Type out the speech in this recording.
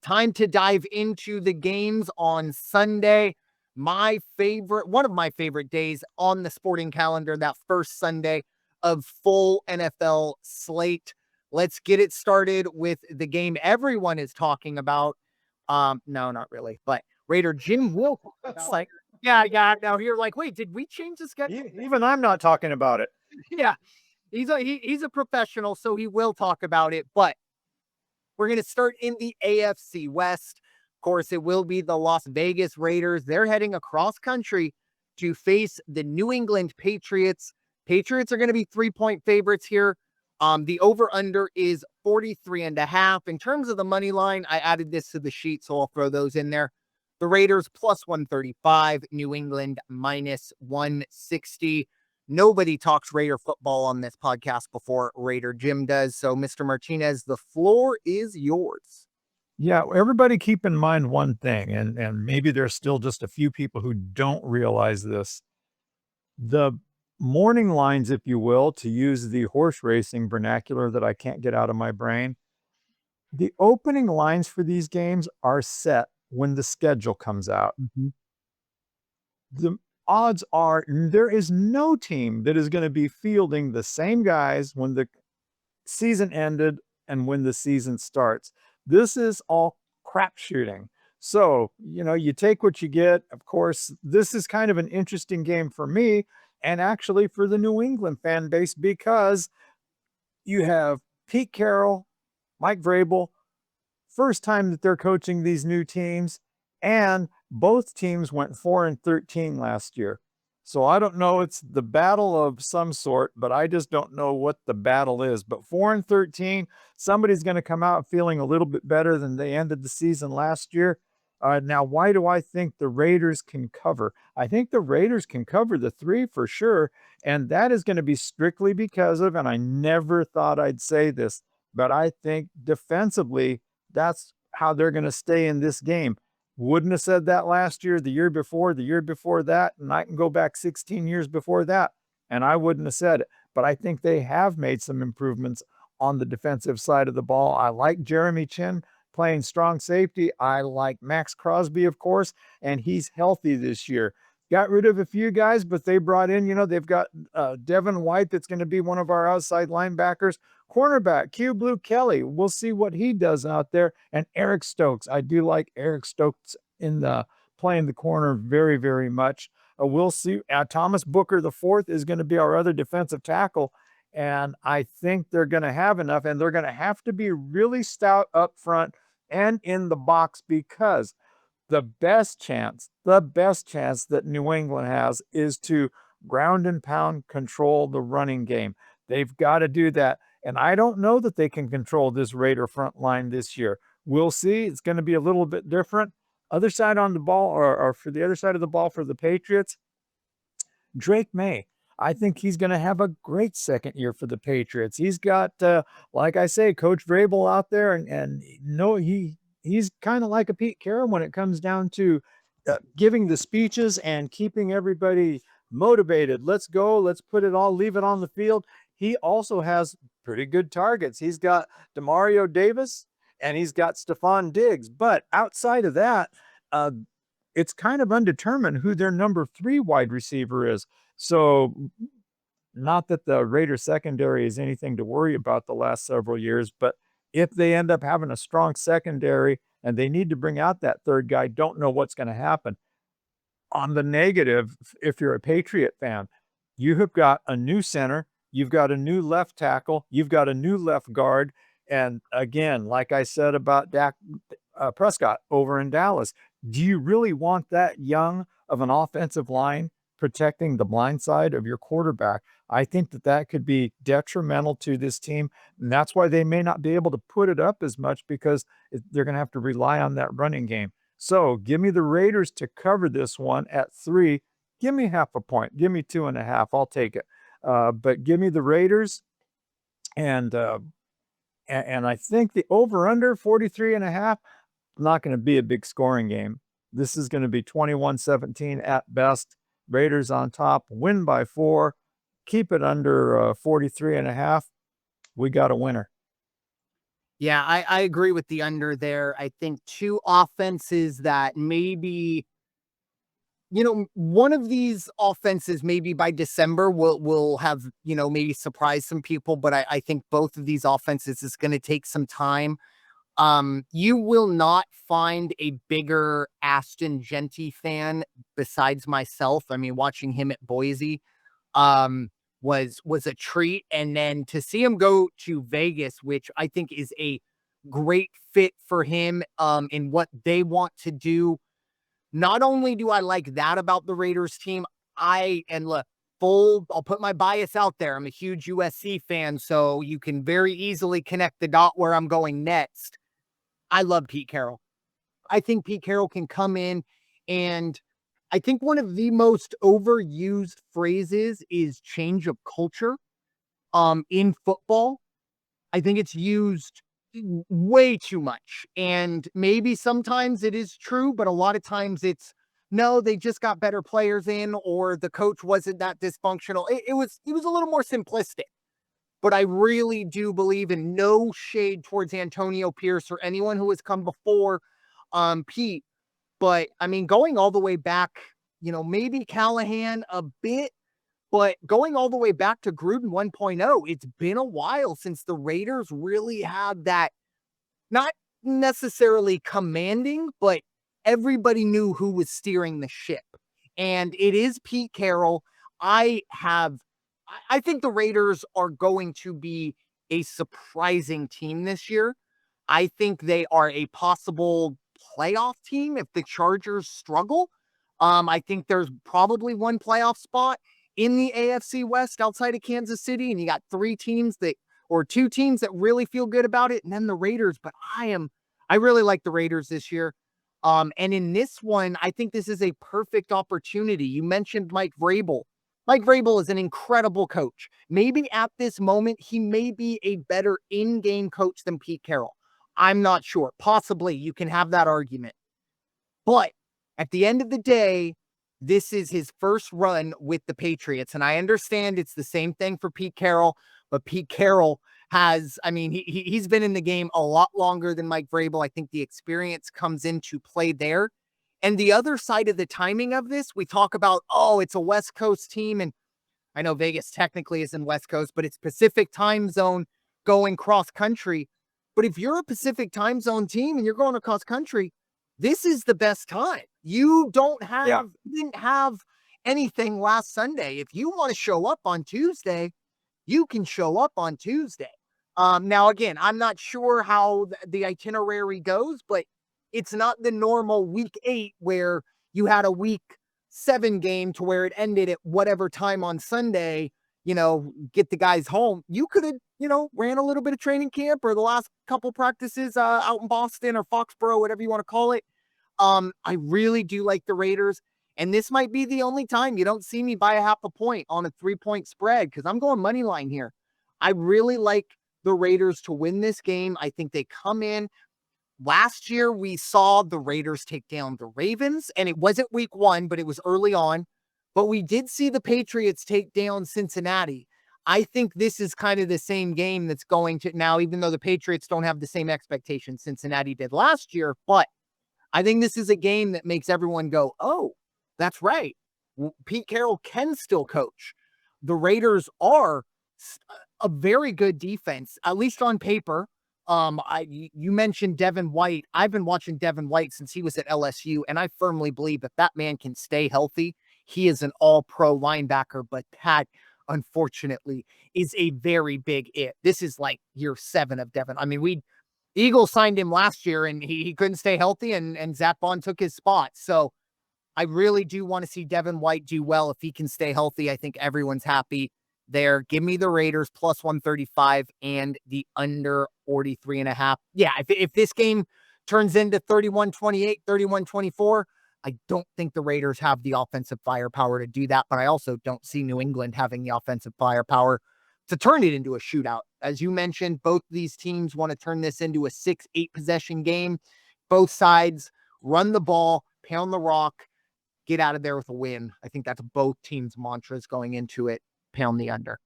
Time to dive into the games on Sunday. One of my favorite days on the sporting calendar, that first Sunday of full NFL slate. Let's get it started with the game everyone is talking about. No, not really, but Raider Jim will. Like, yeah. Now you're like, wait, did we change the schedule? Even I'm not talking about it. Yeah, he's a professional, so he will talk about it. But we're going to start in the AFC West. Of course, it will be the Las Vegas Raiders. They're heading across country to face the New England Patriots. Patriots are going to be 3-point favorites here. The over-under is 43.5. In terms of the money line, I added this to the sheet, so I'll throw those in there. The Raiders plus 135, New England minus 160. Nobody talks Raider football on this podcast before Raider Jim does. So, Mr. Martinez, the floor is yours. Yeah, everybody keep in mind one thing, and maybe there's still just a few people who don't realize this. The morning lines, if you will, to use the horse racing vernacular that I can't get out of my brain, the opening lines for these games are set when the schedule comes out. The odds are there is no team that is going to be fielding the same guys when the season ended and when the season starts. This is all crap shooting. So, you take what you get. Of course, this is kind of an interesting game for me and actually for the New England fan base because you have Pete Carroll, Mike Vrabel, first time that they're coaching these new teams, and both teams went 4-13 last year. So I don't know, it's the battle of some sort, but I just don't know what the battle is. But 4-13, somebody's going to come out feeling a little bit better than they ended the season last year. Now, why do I think the Raiders can cover? I think the Raiders can cover the 3 for sure, and that is going to be strictly because of, and I never thought I'd say this, but I think defensively, that's how they're going to stay in this game. Wouldn't have said that last year, the year before that, and I can go back 16 years before that, and I wouldn't have said it. But I think they have made some improvements on the defensive side of the ball. I like Jeremy Chinn playing strong safety. I like Maxx Crosby, of course, and he's healthy this year. Got rid of a few guys, but they brought in, they've got Devin White that's going to be one of our outside linebackers. Cornerback, Q Blue Kelly. We'll see what he does out there. And Eric Stokes. I do like Eric Stokes in the playing the corner very, very much. We'll see. Thomas Booker the fourth is going to be our other defensive tackle. And I think they're going to have enough, and they're going to have to be really stout up front and in the box because the best chance that New England has is to ground and pound control the running game. They've got to do that. And I don't know that they can control this Raider front line this year. We'll see. It's going to be a little bit different. Other side on the ball, or for the other side of the ball for the Patriots, Drake Maye. I think he's going to have a great second year for the Patriots. He's got, like I say, Coach Vrabel out there, and no, he's kind of like a Pete Carroll when it comes down to giving the speeches and keeping everybody motivated. Let's go. Let's leave it on the field. He also has pretty good targets. He's got Demario Davis and he's got Stefon Diggs. But outside of that, it's kind of undetermined who their number 3 wide receiver is. So not that the Raiders secondary is anything to worry about the last several years, but if they end up having a strong secondary and they need to bring out that third guy, don't know what's going to happen. On the negative, if you're a Patriot fan, you have got a new center, you've got a new left tackle, you've got a new left guard. And again, like I said about Dak Prescott over in Dallas, do you really want that young of an offensive line protecting the blind side of your quarterback? I think that could be detrimental to this team. And that's why they may not be able to put it up as much because they're going to have to rely on that running game. So give me the Raiders to cover this one at 3. Give me half a point. Give me 2.5. I'll take it. But give me the Raiders. And I think the over-under 43.5, not going to be a big scoring game. This is going to be 21-17 at best. Raiders on top, win by 4. Keep it under 43.5. We got a winner. Yeah, I agree with the under there. I think two offenses that maybe, one of these offenses maybe by December will have, maybe surprise some people, but I think both of these offenses is going to take some time. You will not find a bigger Ashton Genty fan besides myself. I mean, watching him at Boise um was a treat. And then to see him go to Vegas, which I think is a great fit for him in what they want to do. Not only do I like that about the Raiders team, look, I'll put my bias out there. I'm a huge USC fan, so you can very easily connect the dot where I'm going next. I love Pete Carroll. I think Pete Carroll can come in, and I think one of the most overused phrases is change of culture in football. I think it's used way too much. And maybe sometimes it is true, but a lot of times it's no, they just got better players in, or the coach wasn't that dysfunctional. He was a little more simplistic. But I really do believe, in no shade towards Antonio Pierce or anyone who has come before Pete. But I mean, going all the way back, maybe Callahan a bit, but going all the way back to Gruden 1.0, it's been a while since the Raiders really had that, not necessarily commanding, but everybody knew who was steering the ship. And it is Pete Carroll. I have, I think the Raiders are going to be a surprising team this year. I think they are a possible playoff team if the Chargers struggle. I think there's probably one playoff spot in the AFC West outside of Kansas City, and you got two teams that really feel good about it, and then the Raiders. But I really like the Raiders this year. And in this one, I think this is a perfect opportunity. You mentioned Mike Vrabel. Mike Vrabel is an incredible coach. Maybe at this moment, he may be a better in-game coach than Pete Carroll. I'm not sure. Possibly you can have that argument. But at the end of the day, this is his first run with the Patriots. And I understand it's the same thing for Pete Carroll, but Pete Carroll he's been in the game a lot longer than Mike Vrabel. I think the experience comes into play there. And the other side of the timing of this, we talk about, oh, it's a West Coast team. And I know Vegas technically is in West Coast, but it's Pacific time zone going cross country. But if you're a Pacific time zone team and you're going across country, this is the best time. You didn't have anything last Sunday. If you want to show up on Tuesday, you can show up on Tuesday. Now, again, I'm not sure how the itinerary goes, but it's not the normal week 8 where you had a week 7 game to where it ended at whatever time on Sunday, get the guys home. You could have, ran a little bit of training camp or the last couple practices out in Boston or Foxborough, whatever you want to call it. I really do like the Raiders. And this might be the only time you don't see me buy a half a point on a 3-point spread, because I'm going money line here. I really like the Raiders to win this game. I think they come in. Last year, we saw the Raiders take down the Ravens, and it wasn't week 1, but it was early on. But we did see the Patriots take down Cincinnati. I think this is kind of the same game that's going to now, even though the Patriots don't have the same expectations Cincinnati did last year. But I think this is a game that makes everyone go, oh, that's right. Pete Carroll can still coach. The Raiders are a very good defense, at least on paper. You mentioned Devin White. I've been watching Devin White since he was at LSU, and I firmly believe if that man can stay healthy, he is an all-pro linebacker. But that, unfortunately, is a very big if. This is like year 7 of Devin. I mean, Eagles signed him last year, and he couldn't stay healthy, and Zach Bond took his spot. So I really do want to see Devin White do well. If he can stay healthy, I think everyone's happy there. Give me the Raiders plus 135 and the under 43.5. Yeah, if this game turns into 31-28, 31-24, I don't think the Raiders have the offensive firepower to do that, but I also don't see New England having the offensive firepower to turn it into a shootout. As you mentioned, both these teams want to turn this into a 6-8 possession game. Both sides run the ball, pound the rock, get out of there with a win. I think that's both teams' mantras going into it. Pound the under.